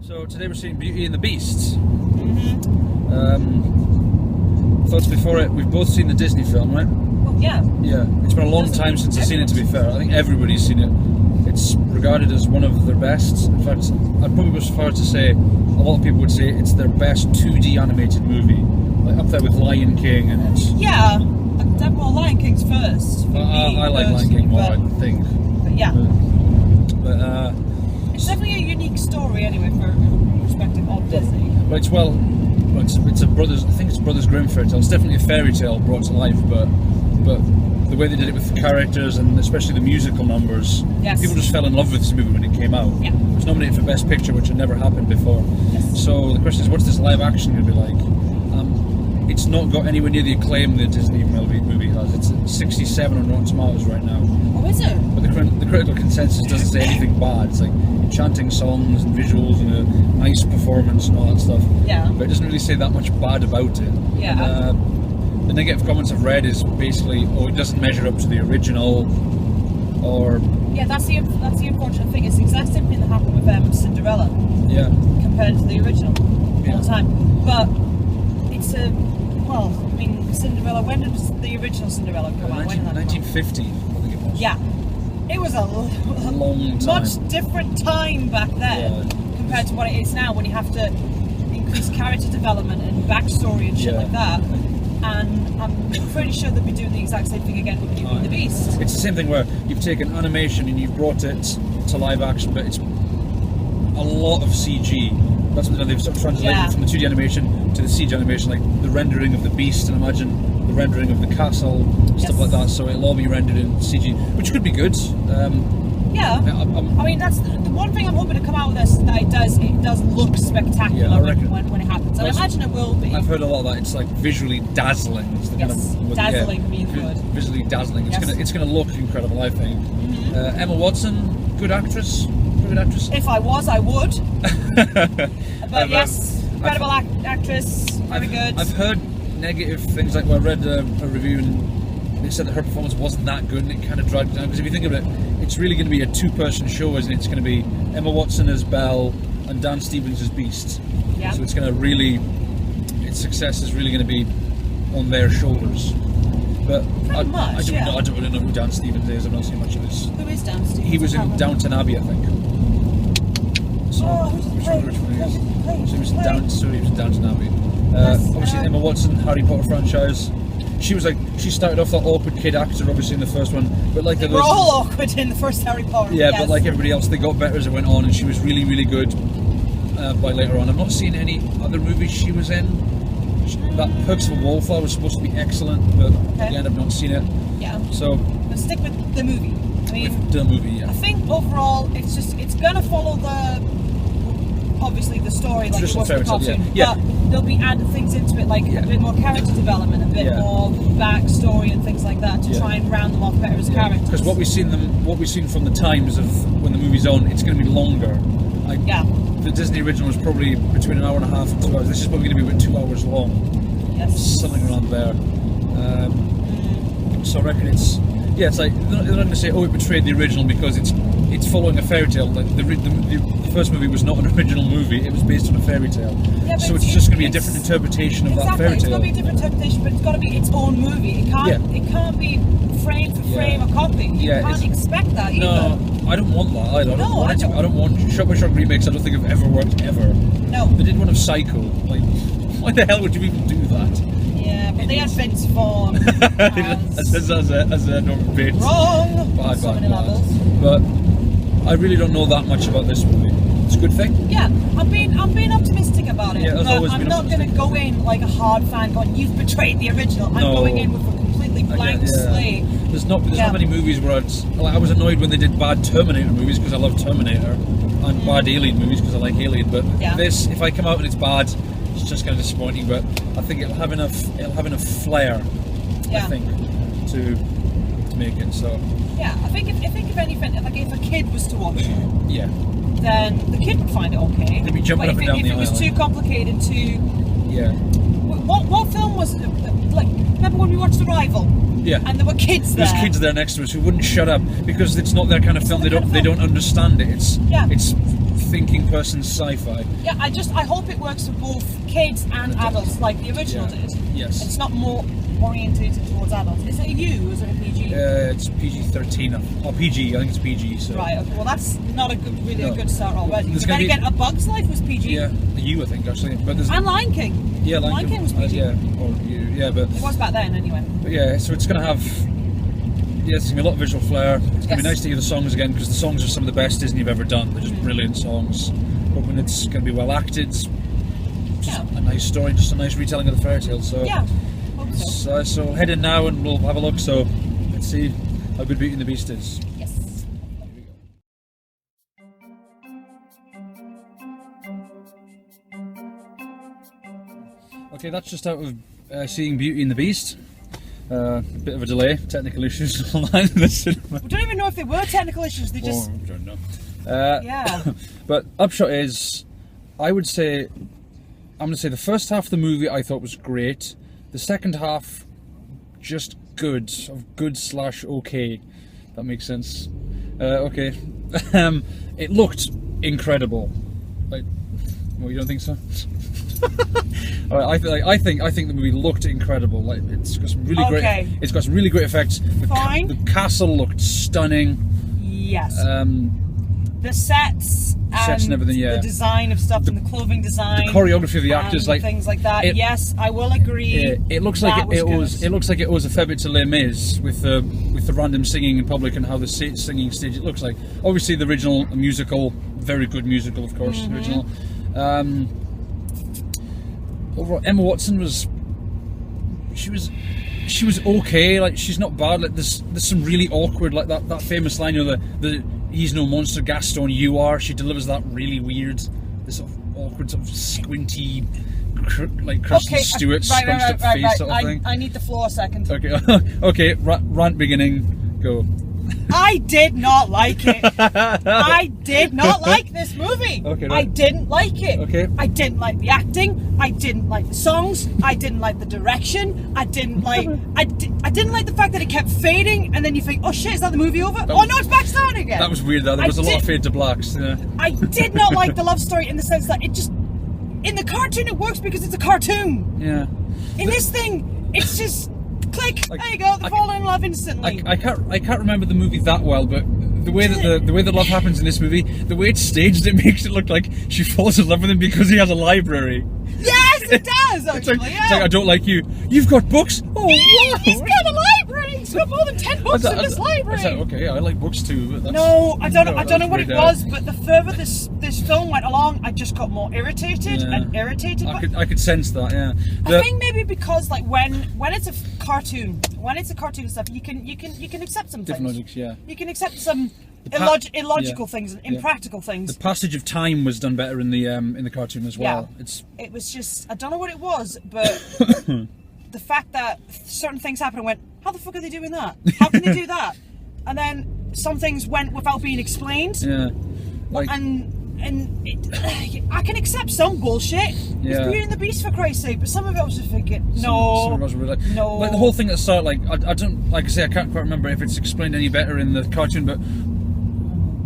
So today we're seeing Beauty and the Beast. Mm-hmm. Thoughts before it? We've both seen the Disney film, right? Well, yeah. Yeah. It's been a long time since I've seen it, to be fair. I think everybody's seen it. It's regarded as one of their best. In fact, I'd probably go so far as to say a lot of people would say it's their best 2D animated movie. Like up there with Lion King and... Yeah. Well, Lion King's first. I like Lion King more, I think. But yeah. But it's definitely a unique story anyway for perspective of Disney. But it's it's a brothers. I think it's Brothers Grimm fairy tale. It's definitely a fairy tale brought to life, but the way they did it with the characters and especially the musical numbers, yes. People just fell in love with this movie when it came out. Yeah. It was nominated for Best Picture, which had never happened before. Yes. So the question is, what's this live action going to be like? It's not got anywhere near the acclaim the Disney movie has. It's at 67 on Rotten Tomatoes right now. Oh, is it? But the critical consensus doesn't say anything bad. It's like enchanting songs and visuals and a nice performance and all that stuff. Yeah. But it doesn't really say that much bad about it. Yeah. And, the negative comments I've read is basically, it doesn't measure up to the original, or... Yeah, that's the unfortunate thing. It's the exact same thing that happened with Cinderella. Yeah. Compared to the original. Yeah. All the time. But it's a... Well, I mean, Cinderella, when did the original Cinderella come out? 1950, I think it was. Yeah. It was a long time. Much different time back then compared to what it is now, when you have to increase character development and backstory and shit like that. And I'm pretty sure they'll be doing the exact same thing again with Beauty and the Beast. It's the same thing where you've taken animation and you've brought it to live action, but it's a lot of CG. That's what they've sort of translated from the 2D animation to the CG animation, like the rendering of the beast, and imagine the rendering of the castle, stuff like that. So it'll all be rendered in CG, which could be good. I mean, that's the one thing I'm hoping to come out with this, that it does look spectacular when it happens. And I imagine it will be. I've heard a lot of that. It's like visually dazzling. It's the kind of dazzling being good. Visually dazzling. It's gonna look incredible, I think. Mm-hmm. Emma Watson, good actress. Good actress. If I was, I would. But yes, incredible actress, very good. I've heard negative things, like I read a review and they said that her performance wasn't that good and it kind of dragged it down. Because if you think of it, it's really going to be a two-person show, isn't it? It's going to be Emma Watson as Belle and Dan Stevens as Beast. Yeah. So it's going to really, its success is really going to be on their shoulders. But I don't know who Dan Stevens is. I've not seen much of this. Who is Dan Stevens? He was in Downton Abbey, I think. So, who's the play? So he was in Downton Abbey. Obviously, Emma Watson, Harry Potter franchise. She started off that awkward kid actor, obviously in the first one, but like they were all awkward in the first Harry Potter. Yeah, but like everybody else, they got better as it went on, and she was really, really good by later on. I've not seen any other movies she was in. That Perks of a Wallflower was supposed to be excellent, but again, I've not seen it. Yeah. So let's stick with the movie. I mean, the movie. Yeah. I think overall, it's gonna follow obviously the story like it was the cartoon, but there'll be added things into it, like a bit more character development, a bit more backstory and things like that to try and round them off better as characters. Because what we've seen from the times of when the movie's on, it's going to be longer. The Disney original was probably between an hour and a half and 2 hours. This is probably going to be about 2 hours long. Yes. Something around there. So I reckon it's like they're not going to say, it betrayed the original because it's following a fairy tale. Like the first movie was not an original movie; it was based on a fairy tale. Yeah, so it's just going to be a different interpretation of that fairy tale. It's going to be a different interpretation, but it's got to be its own movie. It can't be frame for frame a copy. You can't expect that either. No, I don't want that either. I don't want shot-by-shot remakes. I don't think have ever worked ever. No. They did one of Psycho. Like, why the hell would you even do that? Yeah, but they had Vince Vaughn as Norman Bates. Wrong. Bad. Levels. But I really don't know that much about this movie. It's a good thing. Yeah, I'm being optimistic about it. Yeah, but I'm not going to go in like a hard fan going, you've betrayed the original. I'm going in with a completely blank slate. There's not many movies where I was annoyed when they did bad Terminator movies because I love Terminator, and bad Alien movies because I like Alien. But this, if I come out and it's bad, it's just kind of disappointing. But I think it'll have enough flair. I think to make it so. Yeah, I think if anything, like if a kid was to watch it, then the kid would find it okay. They'd be jumping up and down the aisle. If it was too complicated to... Yeah. What film was it? Like, remember when we watched Arrival? Yeah. And there were kids there. There's kids there next to us who wouldn't shut up because it's not their kind of film. They don't understand it. It's thinking person's sci-fi. Yeah, I hope it works for both kids and adults, like the original did. Yes. It's not more orientated towards adults. Is it a U or is it a PG? It's PG-13 or PG. I think it's PG. So. Right. Okay. Well, that's not a good start already. There's Then again, A Bug's Life was PG. Yeah, a U I think actually, but there's And Lion King. Yeah, Lion King was PG. but It was back then, anyway. But yeah, so it's going to have. Yeah, it's going to be a lot of visual flair. It's going to be nice to hear the songs again, because the songs are some of the best Disney have ever done. They're just brilliant songs. Hoping it's going to be well acted. Just a nice story, just a nice retelling of the fairy tale. So yeah, hope so. So head in now and we'll have a look. So let's see how good Beauty and the Beast is. Yes. Okay, that's just out of seeing Beauty and the Beast. Bit of a delay, technical issues online in the cinema. We don't even know if there were technical issues. They just. I don't know. Yeah. But upshot is, I'm going to say the first half of the movie I thought was great. The second half, just good, okay. That makes sense. Okay. It looked incredible. Like, well, you don't think so? I think the movie looked incredible. Like, it's got some really great. It's got some really great effects. The castle looked stunning. Yes. The sets and everything. Yeah. The design of stuff and the clothing design. The choreography of the actors, like things like that. Yes, I will agree. It looks like it looks like it was a fair bit to Les Mis with the random singing in public and how the singing stage it looks like. Obviously, the original musical, very good musical, of course. The original. Overall, Emma Watson was okay. Like, she's not bad. Like, there's some really awkward, like that famous line, the he's no monster, Gaston, you are. She delivers that really weird, this sort of awkward, sort of squinty, like Kristen Stewart scrunched up face sort of thing. I need the floor a second. Okay, okay. Rant beginning. Go. I did not like it. I did not like this movie. Okay, right. I didn't like it. Okay. I didn't like the acting. I didn't like the songs. I didn't like the direction. I didn't like. I didn't like the fact that it kept fading, and then you think, oh shit, is that the movie over? Oh no, it's back starting again. That was weird. Though there was a lot of fade to blacks. Yeah. I did not like the love story in the sense that it just, in the cartoon it works because it's a cartoon. Yeah. In this thing, it's just. Click! There you go. They fall in love instantly. I can't remember the movie that well, but the way that the love happens in this movie, the way it's staged, it makes it look like she falls in love with him because he has a library. Yes, it does. Actually, it's like I don't like you. You've got books. Oh, wow. He's got a library. He's got more than 10 books in his library. Okay, I like books too. But no, I don't know what it was, but the further this film went along, I just got more irritated and irritated. I could sense that. Yeah. I think maybe because like when it's a cartoon, stuff, you can accept some different things. Logics, yeah. You can accept some illogical things and impractical things. The passage of time was done better in the cartoon as well. Yeah. It was just, I don't know what it was, but the fact that certain things happened, I went, how the fuck are they doing that? How can they do that? And then some things went without being explained. Yeah. Like, I can accept some bullshit. It's Beauty and the Beast, for Christ's sake, but some of it I was just thinking, no. Like the whole thing at the start, like I don't, like I say, I can't quite remember if it's explained any better in the cartoon, but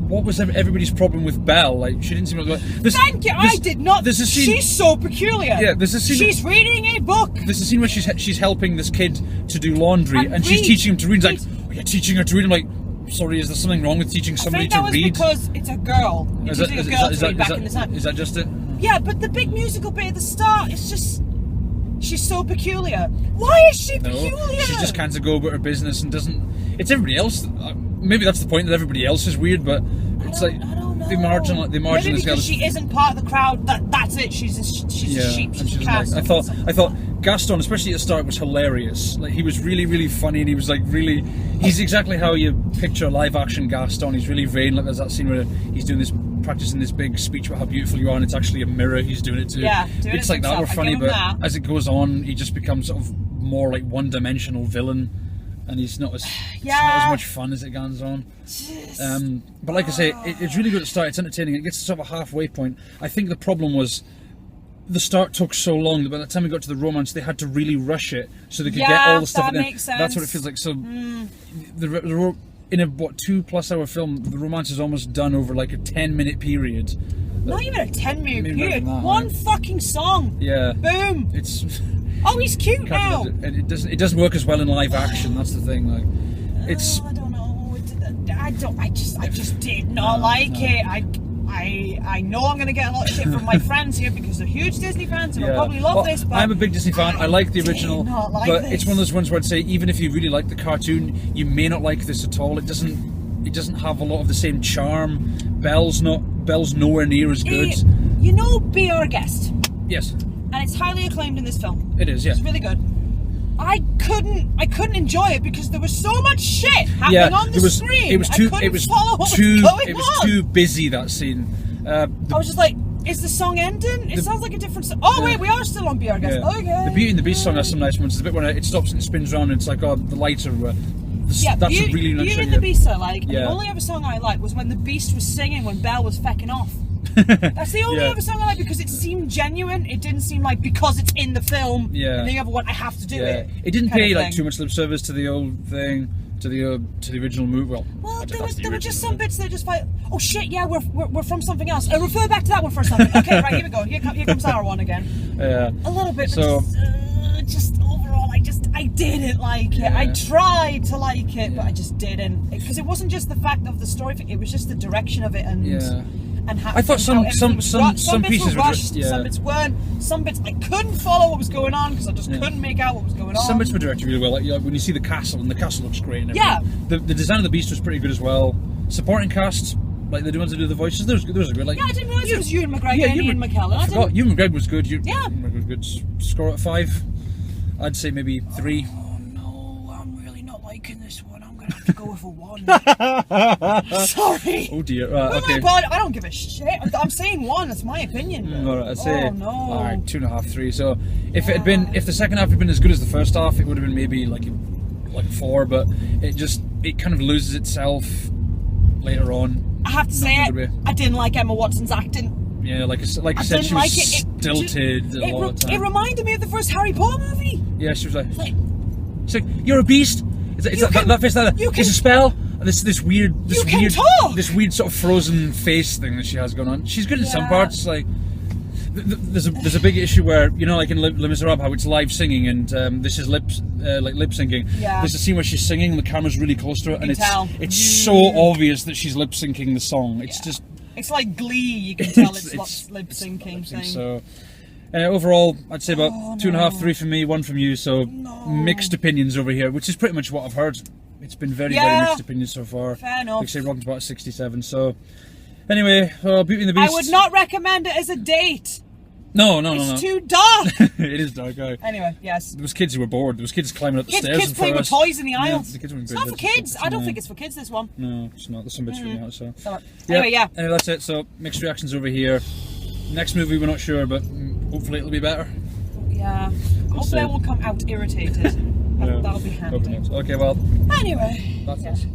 what was everybody's problem with Belle? Like, she didn't seem like Thank you. I did not. There's a scene, she's so peculiar. Yeah, there's a scene. She's reading a book. There's a scene where she's helping this kid to do laundry, and she's teaching him to read. Like, oh, you're teaching her to read. I'm like, sorry, is there something wrong with teaching somebody to read? I think that was because it's a girl. You're teaching a girl to read back in the time. Is that just it? Yeah, but the big musical bit at the start, it's just. She's so peculiar. Why is she peculiar? She just can't go about her business and doesn't. It's everybody else. Maybe that's the point, that everybody else is weird, but it's like the marginal. Maybe because she isn't part of the crowd. That's it. She's a sheep. She's like, I thought Gaston, especially at the start, was hilarious. Like, he was really, really funny, and he was like really. He's exactly how you picture live action Gaston. He's really vain. Like, there's that scene where he's doing this, practicing this big speech about how beautiful you are, and it's actually a mirror he's doing it to. Yeah, it's like that. We're funny, but as it goes on, he just becomes sort of more like one-dimensional villain. And he's not as much fun as it goes on. But like I say, it's really good at the start. It's entertaining. It gets to sort of a halfway point. I think the problem was the start took so long that by the time we got to the romance, they had to really rush it so they could get all the stuff. That makes sense. That's what it feels like. So in a 2+ hour film, the romance is almost done over like a 10-minute period. Not even a 10-minute maybe period. more than that, One right? fucking song. Yeah. Boom. It's. Oh, he's cute now. It doesn't work as well in live action. That's the thing. Like, it's. I don't know. I just did not like it. I know I'm going to get a lot of shit from my friends here because they're huge Disney fans and will probably love this. But I'm a big Disney fan. I like the original, but it's one of those ones where I'd say even if you really like the cartoon, you may not like this at all. It doesn't have a lot of the same charm. Belle's nowhere near as good. You know, Be Our Guest. Yes. And it's highly acclaimed in this film. It is. Yeah. It's really good. I couldn't enjoy it because there was so much shit happening on the screen. It was too. I couldn't follow what was going on. It was too busy, that scene. I was just like, is the song ending? It sounds like a different song. Oh wait, we are still on Be Our Guest. Yeah. Okay. The Beauty and the Beast song has some nice ones. There's a bit when it stops and it spins around and it's like, oh, the lights are. That's a really nice. Beauty and the Beast I like. Yeah. And the only other song I liked was when the Beast was singing when Belle was fecking off. That's the only other song I like because it seemed genuine. It didn't seem like because it's in the film. Yeah. And the other one, I have to do it. It didn't pay like too much lip service to the old thing, to the original movie. Well, there were just some bits that just like, oh shit, yeah, we're from something else. Refer back to that one for a second. Okay, right, here we go. Here comes our one again. Yeah. A little bit. So. Just overall, I didn't like it. I tried to like it, but I just didn't because it wasn't just the fact of the story. It was just the direction of it and how. I thought some pieces were rushed. Some bits weren't. Some bits I couldn't follow what was going on because I just couldn't make out what was going on. Some bits were directed really well. Like when you see the castle, and the castle looks great. And the design of the Beast was pretty good as well. Supporting cast. Like the ones that do the voices, those are good. Like I didn't realise it was Ewan McGregor and Ian McKellen. I forgot. Ewan McGregor was good. Ewan McGregor was good. Score at 5. I'd say maybe 3. Oh no, I'm really not liking this one. I'm gonna have to go with a 1. Sorry. Oh dear. Okay. But I don't give a shit. I'm saying 1. That's my opinion. All right, I'd say. Oh no. All right, 2.5, 3. So if the second half had been as good as the first half, it would have been maybe like 4. But it kind of loses itself later on. I have to say it. I didn't like Emma Watson's acting. Yeah, like I said, she was stilted a lot of time. It reminded me of the first Harry Potter movie. Yeah, she was like you're a beast. It's that face. It's a spell. And this weird sort of frozen face thing that she has going on. She's good in some parts. Like there's a big issue where like in Les Miserables how it's live singing and this is lip syncing. Yeah. There's a scene where she's singing and the camera's really close to her and it's so obvious that she's lip syncing the song. It's just. It's like Glee, you can tell it's lip syncing thing. So, overall, I'd say about 2.5, 3 from me, 1 from you. So, mixed opinions over here, which is pretty much what I've heard. It's been very mixed opinions so far. Fair enough. Like I say, Robin's about 67. So, anyway, Beauty and the Beast. I would not recommend it as a date. No. It's too dark. It is dark. Anyway, yes. There was kids who were bored. There was kids climbing up the stairs. Kids playing with toys in the aisles. The kids were it's not for kids. I don't think it's for kids, this one. No, it's not. There's some bits coming out. So. Anyway, Anyway, that's it. So mixed reactions over here. Next movie, we're not sure, but hopefully it'll be better. Yeah. Hopefully I won't come out irritated. That'll be handy. Okay, well. Anyway. That's it.